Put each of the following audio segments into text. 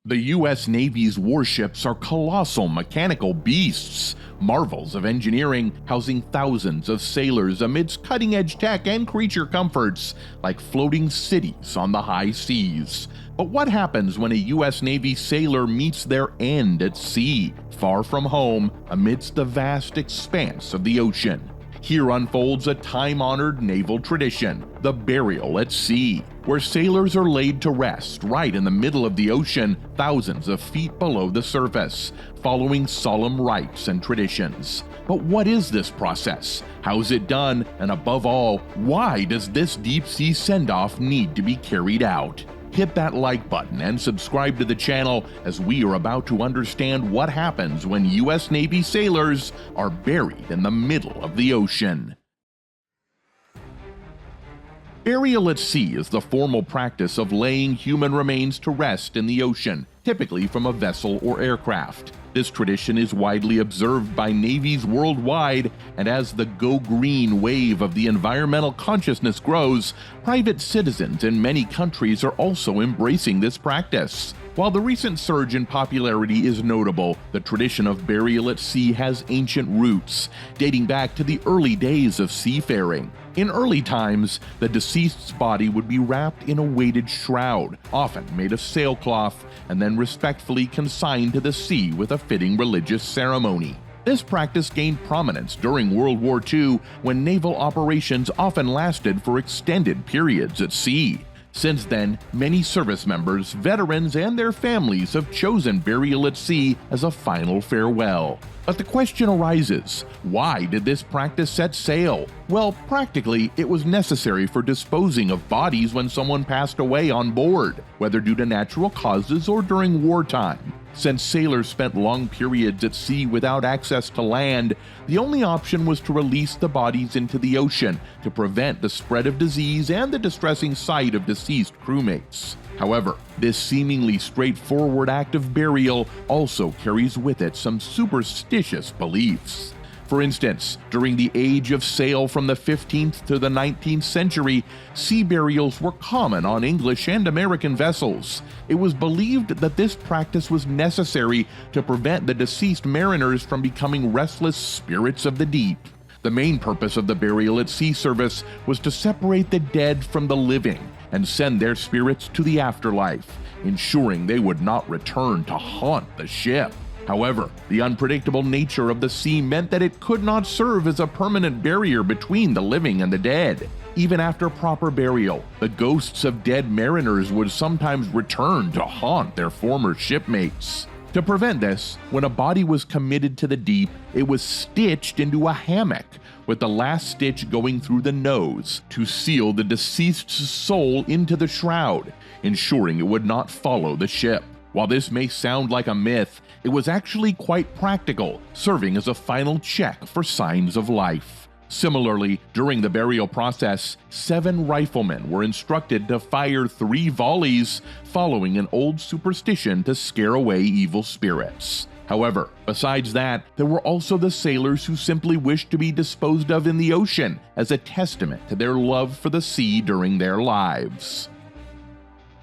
The U.S. Navy's warships are colossal mechanical beasts, marvels of engineering housing thousands of sailors amidst cutting-edge tech and creature comforts, like floating cities on the high seas. But what happens when a U.S. Navy sailor meets their end at sea, far from home, amidst the vast expanse of the ocean? Here unfolds a time-honored naval tradition, the burial at sea, where sailors are laid to rest right in the middle of the ocean, thousands of feet below the surface, following solemn rites and traditions. But what is this process? How's it done? And above all, why does this deep-sea send-off need to be carried out? Hit that like button and subscribe to the channel as we are about to understand what happens when U.S. Navy sailors are buried in the middle of the ocean. Burial at sea is the formal practice of laying human remains to rest in the ocean, typically from a vessel or aircraft. This tradition is widely observed by navies worldwide, and as the Go Green wave of the environmental consciousness grows, private citizens in many countries are also embracing this practice. While the recent surge in popularity is notable, the tradition of burial at sea has ancient roots, dating back to the early days of seafaring. In early times, the deceased's body would be wrapped in a weighted shroud, often made of sailcloth, and then respectfully consigned to the sea with a fitting religious ceremony. This practice gained prominence during World War II, when naval operations often lasted for extended periods at sea. Since then, many service members, veterans, and their families have chosen burial at sea as a final farewell. But the question arises, why did this practice set sail? Well, practically, it was necessary for disposing of bodies when someone passed away on board, whether due to natural causes or during wartime. Since sailors spent long periods at sea without access to land, the only option was to release the bodies into the ocean to prevent the spread of disease and the distressing sight of deceased crewmates. However, this seemingly straightforward act of burial also carries with it some superstitious beliefs. For instance, during the age of sail from the 15th to the 19th century, sea burials were common on English and American vessels. It was believed that this practice was necessary to prevent the deceased mariners from becoming restless spirits of the deep. The main purpose of the burial at sea service was to separate the dead from the living and send their spirits to the afterlife, ensuring they would not return to haunt the ship. However, the unpredictable nature of the sea meant that it could not serve as a permanent barrier between the living and the dead. Even after proper burial, the ghosts of dead mariners would sometimes return to haunt their former shipmates. To prevent this, when a body was committed to the deep, it was stitched into a hammock, with the last stitch going through the nose to seal the deceased's soul into the shroud, ensuring it would not follow the ship. While this may sound like a myth, it was actually quite practical, serving as a final check for signs of life. Similarly, during the burial process, 7 riflemen were instructed to fire 3 volleys, following an old superstition to scare away evil spirits. However, besides that, there were also the sailors who simply wished to be disposed of in the ocean as a testament to their love for the sea during their lives.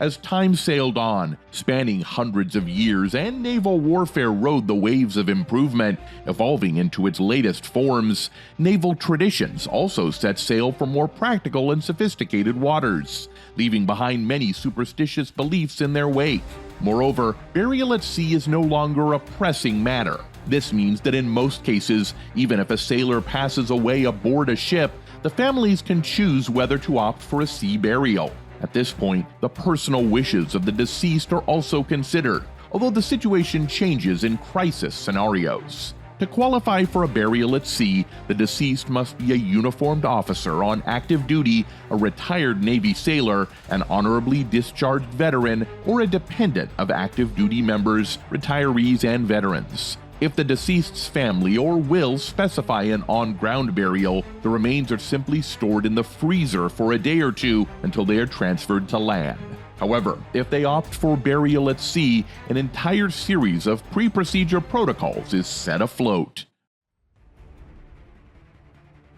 As time sailed on, spanning hundreds of years, and naval warfare rode the waves of improvement, evolving into its latest forms, naval traditions also set sail for more practical and sophisticated waters, leaving behind many superstitious beliefs in their wake. Moreover, burial at sea is no longer a pressing matter. This means that in most cases, even if a sailor passes away aboard a ship, the families can choose whether to opt for a sea burial. At this point, the personal wishes of the deceased are also considered, although the situation changes in crisis scenarios. To qualify for a burial at sea, the deceased must be a uniformed officer on active duty, a retired Navy sailor, an honorably discharged veteran, or a dependent of active duty members, retirees, and veterans. If the deceased's family or will specify an on-ground burial, the remains are simply stored in the freezer for a day or two until they are transferred to land. However, if they opt for burial at sea, an entire series of pre-procedure protocols is set afloat.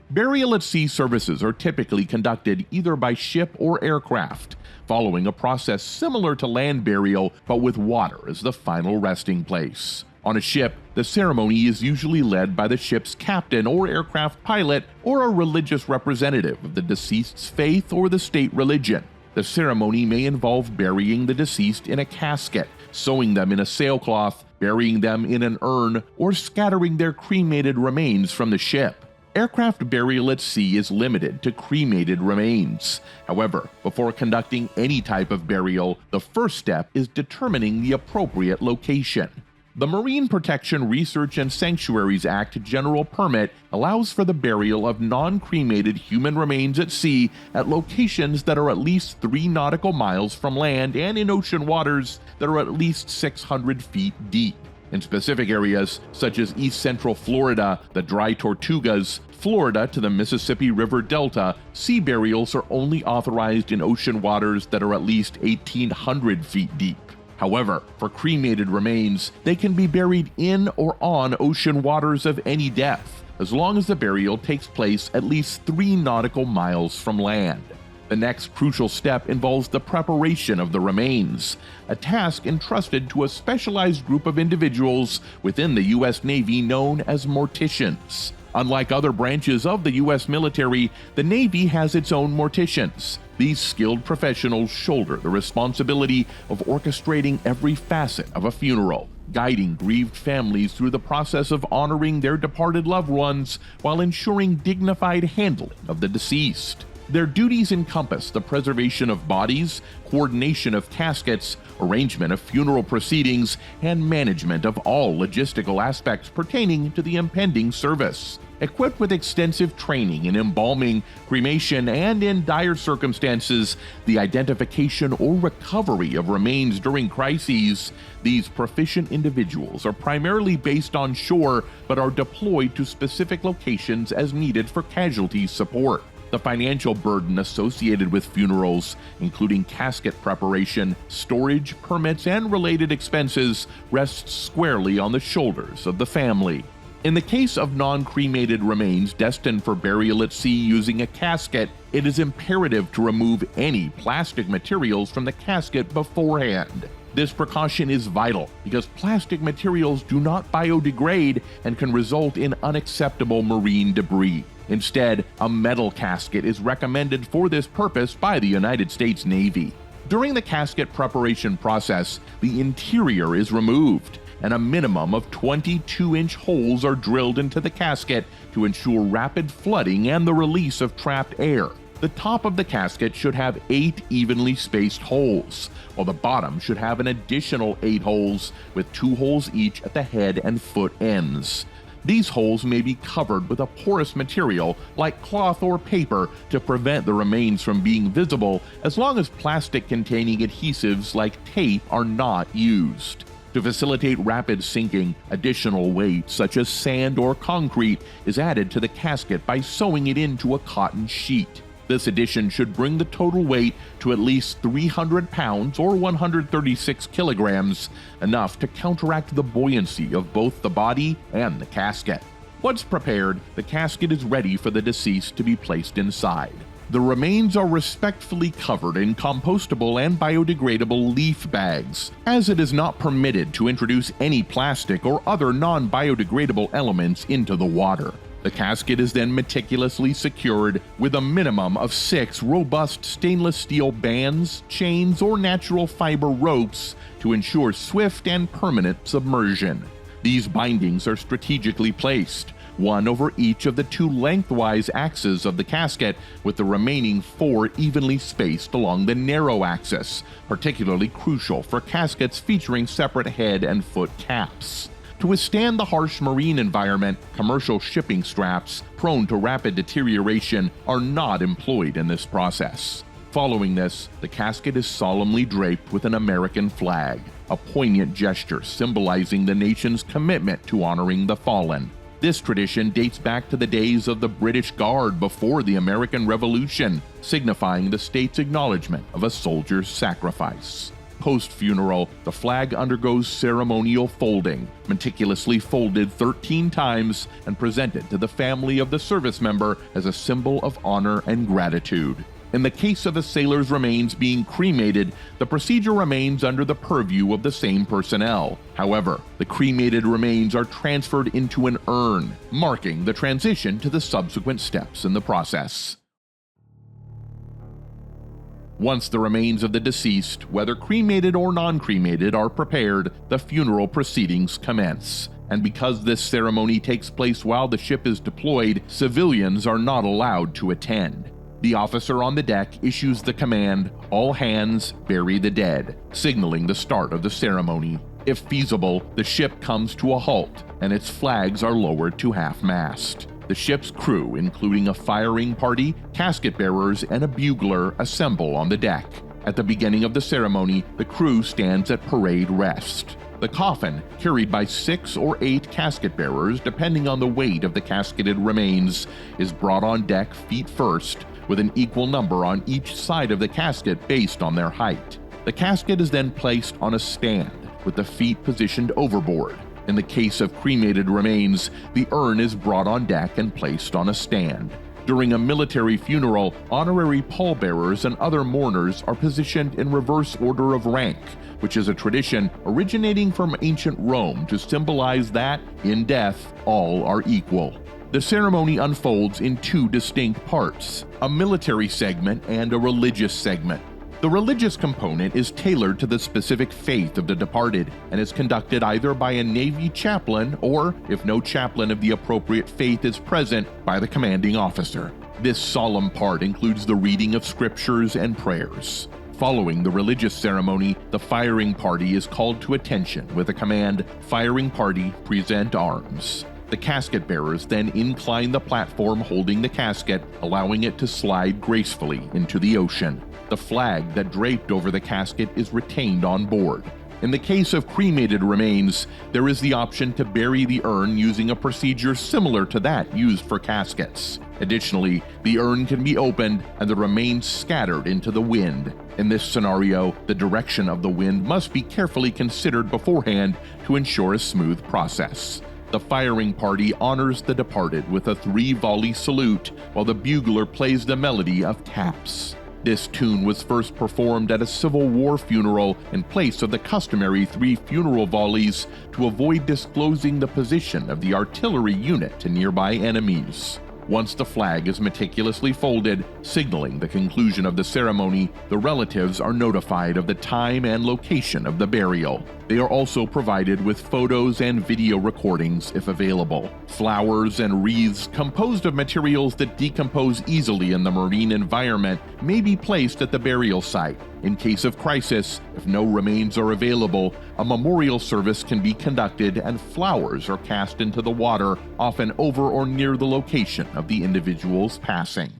Burial at sea services are typically conducted either by ship or aircraft, following a process similar to land burial but with water as the final resting place. On a ship, the ceremony is usually led by the ship's captain or aircraft pilot or a religious representative of the deceased's faith or the state religion. The ceremony may involve burying the deceased in a casket, sewing them in a sailcloth, burying them in an urn, or scattering their cremated remains from the ship. Aircraft burial at sea is limited to cremated remains. However, before conducting any type of burial, the first step is determining the appropriate location. The Marine Protection Research and Sanctuaries Act General Permit allows for the burial of non-cremated human remains at sea at locations that are at least 3 nautical miles from land and in ocean waters that are at least 600 feet deep. In specific areas, such as East Central Florida, the Dry Tortugas, Florida to the Mississippi River Delta, sea burials are only authorized in ocean waters that are at least 1,800 feet deep. However, for cremated remains, they can be buried in or on ocean waters of any depth, as long as the burial takes place at least 3 nautical miles from land. The next crucial step involves the preparation of the remains, a task entrusted to a specialized group of individuals within the U.S. Navy known as morticians. Unlike other branches of the U.S. military, the Navy has its own morticians. These skilled professionals shoulder the responsibility of orchestrating every facet of a funeral, guiding grieved families through the process of honoring their departed loved ones while ensuring dignified handling of the deceased. Their duties encompass the preservation of bodies, coordination of caskets, arrangement of funeral proceedings, and management of all logistical aspects pertaining to the impending service. Equipped with extensive training in embalming, cremation, and in dire circumstances, the identification or recovery of remains during crises, these proficient individuals are primarily based on shore but are deployed to specific locations as needed for casualty support. The financial burden associated with funerals, including casket preparation, storage, permits, and related expenses, rests squarely on the shoulders of the family. In the case of non-cremated remains destined for burial at sea using a casket, it is imperative to remove any plastic materials from the casket beforehand. This precaution is vital because plastic materials do not biodegrade and can result in unacceptable marine debris. Instead, a metal casket is recommended for this purpose by the United States Navy. During the casket preparation process, the interior is removed, and a minimum of 22-inch holes are drilled into the casket to ensure rapid flooding and the release of trapped air. The top of the casket should have 8 evenly spaced holes, while the bottom should have an additional 8 holes, with 2 holes each at the head and foot ends. These holes may be covered with a porous material like cloth or paper to prevent the remains from being visible, as long as plastic-containing adhesives like tape are not used. To facilitate rapid sinking, additional weight such as sand or concrete is added to the casket by sewing it into a cotton sheet. This addition should bring the total weight to at least 300 pounds or 136 kilograms, enough to counteract the buoyancy of both the body and the casket. Once prepared, the casket is ready for the deceased to be placed inside. The remains are respectfully covered in compostable and biodegradable leaf bags, as it is not permitted to introduce any plastic or other non-biodegradable elements into the water. The casket is then meticulously secured with a minimum of 6 robust stainless steel bands, chains, or natural fiber ropes to ensure swift and permanent submersion. These bindings are strategically placed, one over each of the 2 lengthwise axes of the casket, with the remaining 4 evenly spaced along the narrow axis, particularly crucial for caskets featuring separate head and foot caps. To withstand the harsh marine environment, commercial shipping straps, prone to rapid deterioration, are not employed in this process. Following this, the casket is solemnly draped with an American flag, a poignant gesture symbolizing the nation's commitment to honoring the fallen. This tradition dates back to the days of the British Guard before the American Revolution, signifying the state's acknowledgement of a soldier's sacrifice. Post-funeral, the flag undergoes ceremonial folding, meticulously folded 13 times and presented to the family of the service member as a symbol of honor and gratitude. In the case of a sailor's remains being cremated, the procedure remains under the purview of the same personnel. However, the cremated remains are transferred into an urn, marking the transition to the subsequent steps in the process. Once the remains of the deceased, whether cremated or non-cremated, are prepared, the funeral proceedings commence. And because this ceremony takes place while the ship is deployed, civilians are not allowed to attend. The officer on the deck issues the command, "All hands, bury the dead," signaling the start of the ceremony. If feasible, the ship comes to a halt, and its flags are lowered to half-mast. The ship's crew, including a firing party, casket bearers, and a bugler, assemble on the deck. At the beginning of the ceremony, the crew stands at parade rest. The coffin, carried by 6 or 8 casket bearers depending on the weight of the casketed remains, is brought on deck feet first, with an equal number on each side of the casket based on their height. The casket is then placed on a stand, with the feet positioned overboard. In the case of cremated remains, the urn is brought on deck and placed on a stand. During a military funeral, honorary pallbearers and other mourners are positioned in reverse order of rank, which is a tradition originating from ancient Rome to symbolize that, in death, all are equal. The ceremony unfolds in 2 distinct parts, a military segment and a religious segment. The religious component is tailored to the specific faith of the departed and is conducted either by a Navy chaplain or, if no chaplain of the appropriate faith is present, by the commanding officer. This solemn part includes the reading of scriptures and prayers. Following the religious ceremony, the firing party is called to attention with the command, "Firing party, present arms." The casket bearers then incline the platform holding the casket, allowing it to slide gracefully into the ocean. The flag that draped over the casket is retained on board. In the case of cremated remains, there is the option to bury the urn using a procedure similar to that used for caskets. Additionally, the urn can be opened and the remains scattered into the wind. In this scenario, the direction of the wind must be carefully considered beforehand to ensure a smooth process. The firing party honors the departed with a 3-volley salute, while the bugler plays the melody of taps. This tune was first performed at a Civil War funeral in place of the customary 3 funeral volleys to avoid disclosing the position of the artillery unit to nearby enemies. Once the flag is meticulously folded, signaling the conclusion of the ceremony, the relatives are notified of the time and location of the burial. They are also provided with photos and video recordings if available. Flowers and wreaths composed of materials that decompose easily in the marine environment may be placed at the burial site. In case of crisis, if no remains are available, a memorial service can be conducted and flowers are cast into the water, often over or near the location of the individual's passing.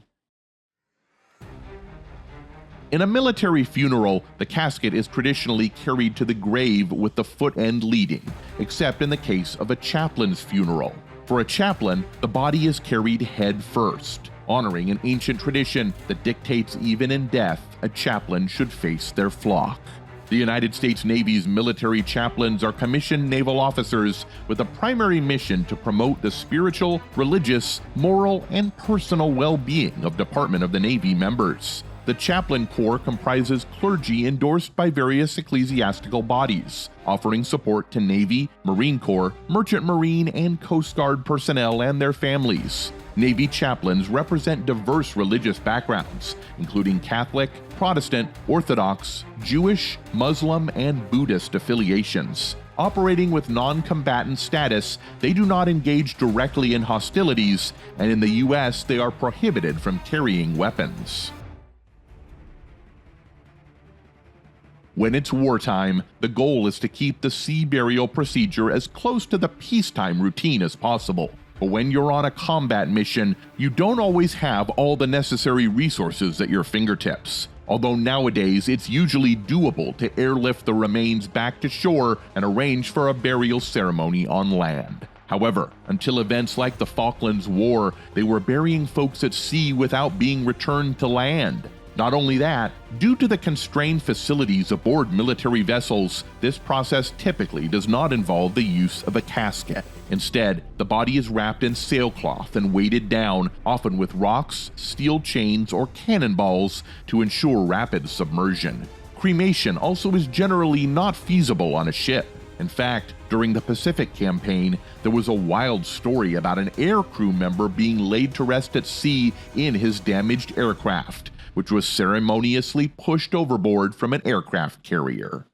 In a military funeral, the casket is traditionally carried to the grave with the foot end leading, except in the case of a chaplain's funeral. For a chaplain, the body is carried head first, honoring an ancient tradition that dictates even in death, a chaplain should face their flock. The United States Navy's military chaplains are commissioned naval officers with a primary mission to promote the spiritual, religious, moral, and personal well-being of Department of the Navy members. The Chaplain Corps comprises clergy endorsed by various ecclesiastical bodies, offering support to Navy, Marine Corps, Merchant Marine, and Coast Guard personnel and their families. Navy chaplains represent diverse religious backgrounds, including Catholic, Protestant, Orthodox, Jewish, Muslim, and Buddhist affiliations. Operating with non-combatant status, they do not engage directly in hostilities, and in the U.S. they are prohibited from carrying weapons. When it's wartime, the goal is to keep the sea burial procedure as close to the peacetime routine as possible. But when you're on a combat mission, you don't always have all the necessary resources at your fingertips. Although nowadays it's usually doable to airlift the remains back to shore and arrange for a burial ceremony on land. However, until events like the Falklands War, they were burying folks at sea without being returned to land. Not only that, due to the constrained facilities aboard military vessels, this process typically does not involve the use of a casket. Instead, the body is wrapped in sailcloth and weighted down, often with rocks, steel chains, or cannonballs to ensure rapid submersion. Cremation also is generally not feasible on a ship. In fact, during the Pacific campaign, there was a wild story about an aircrew member being laid to rest at sea in his damaged aircraft, which was ceremoniously pushed overboard from an aircraft carrier.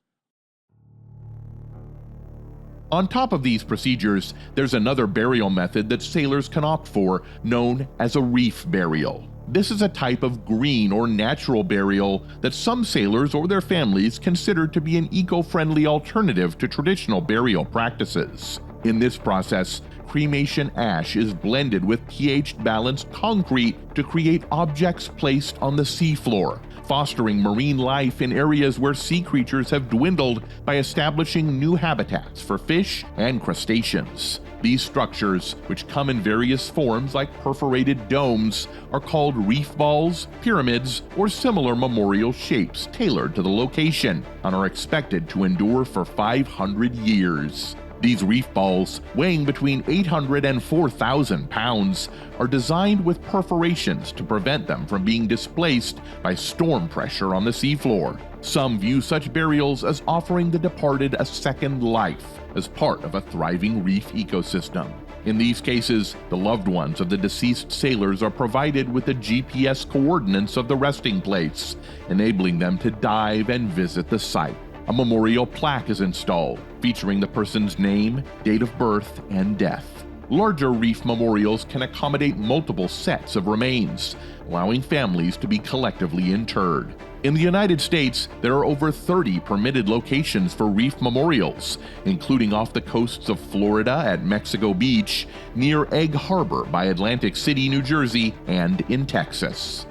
On top of these procedures, there's another burial method that sailors can opt for, known as a reef burial. This is a type of green or natural burial that some sailors or their families consider to be an eco-friendly alternative to traditional burial practices. In this process, cremation ash is blended with pH-balanced concrete to create objects placed on the seafloor, fostering marine life in areas where sea creatures have dwindled by establishing new habitats for fish and crustaceans. These structures, which come in various forms like perforated domes, are called reef balls, pyramids, or similar memorial shapes tailored to the location, and are expected to endure for 500 years. These reef balls, weighing between 800 and 4,000 pounds, are designed with perforations to prevent them from being displaced by storm pressure on the seafloor. Some view such burials as offering the departed a second life as part of a thriving reef ecosystem. In these cases, the loved ones of the deceased sailors are provided with the GPS coordinates of the resting place, enabling them to dive and visit the site. A memorial plaque is installed, featuring the person's name, date of birth, and death. Larger reef memorials can accommodate multiple sets of remains, allowing families to be collectively interred. In the United States, there are over 30 permitted locations for reef memorials, including off the coasts of Florida at Mexico Beach, near Egg Harbor by Atlantic City, New Jersey, and in Texas.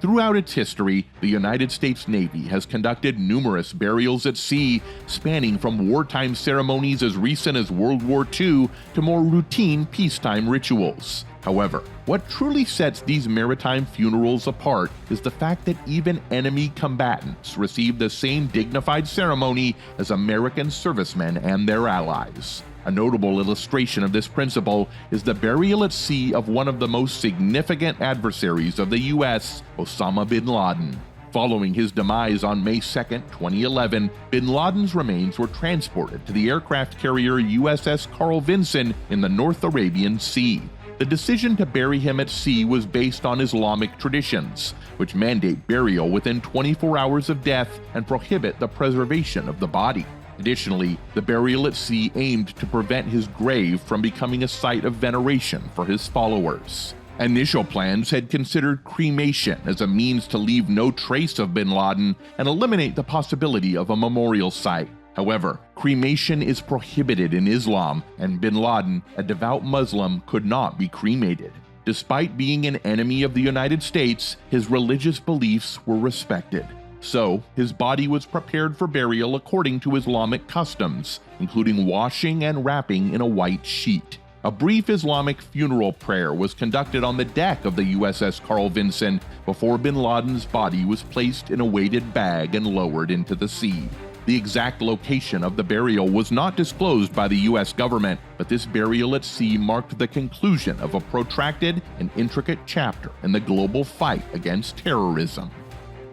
Throughout its history, the United States Navy has conducted numerous burials at sea, spanning from wartime ceremonies as recent as World War II to more routine peacetime rituals. However, what truly sets these maritime funerals apart is the fact that even enemy combatants receive the same dignified ceremony as American servicemen and their allies. A notable illustration of this principle is the burial at sea of one of the most significant adversaries of the U.S., Osama bin Laden. Following his demise on May 2, 2011, bin Laden's remains were transported to the aircraft carrier USS Carl Vinson in the North Arabian Sea. The decision to bury him at sea was based on Islamic traditions, which mandate burial within 24 hours of death and prohibit the preservation of the body. Additionally, the burial at sea aimed to prevent his grave from becoming a site of veneration for his followers. Initial plans had considered cremation as a means to leave no trace of bin Laden and eliminate the possibility of a memorial site. However, cremation is prohibited in Islam, and bin Laden, a devout Muslim, could not be cremated. Despite being an enemy of the United States, his religious beliefs were respected. So, his body was prepared for burial according to Islamic customs, including washing and wrapping in a white sheet. A brief Islamic funeral prayer was conducted on the deck of the USS Carl Vinson before bin Laden's body was placed in a weighted bag and lowered into the sea. The exact location of the burial was not disclosed by the U.S. government, but this burial at sea marked the conclusion of a protracted and intricate chapter in the global fight against terrorism.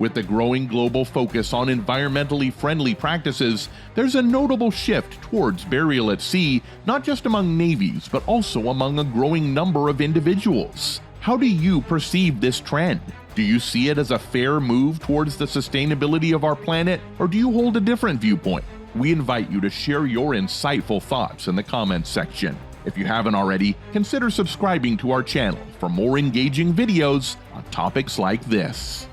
With the growing global focus on environmentally friendly practices, there's a notable shift towards burial at sea, not just among navies, but also among a growing number of individuals. How do you perceive this trend? Do you see it as a fair move towards the sustainability of our planet, or do you hold a different viewpoint? We invite you to share your insightful thoughts in the comments section. If you haven't already, consider subscribing to our channel for more engaging videos on topics like this.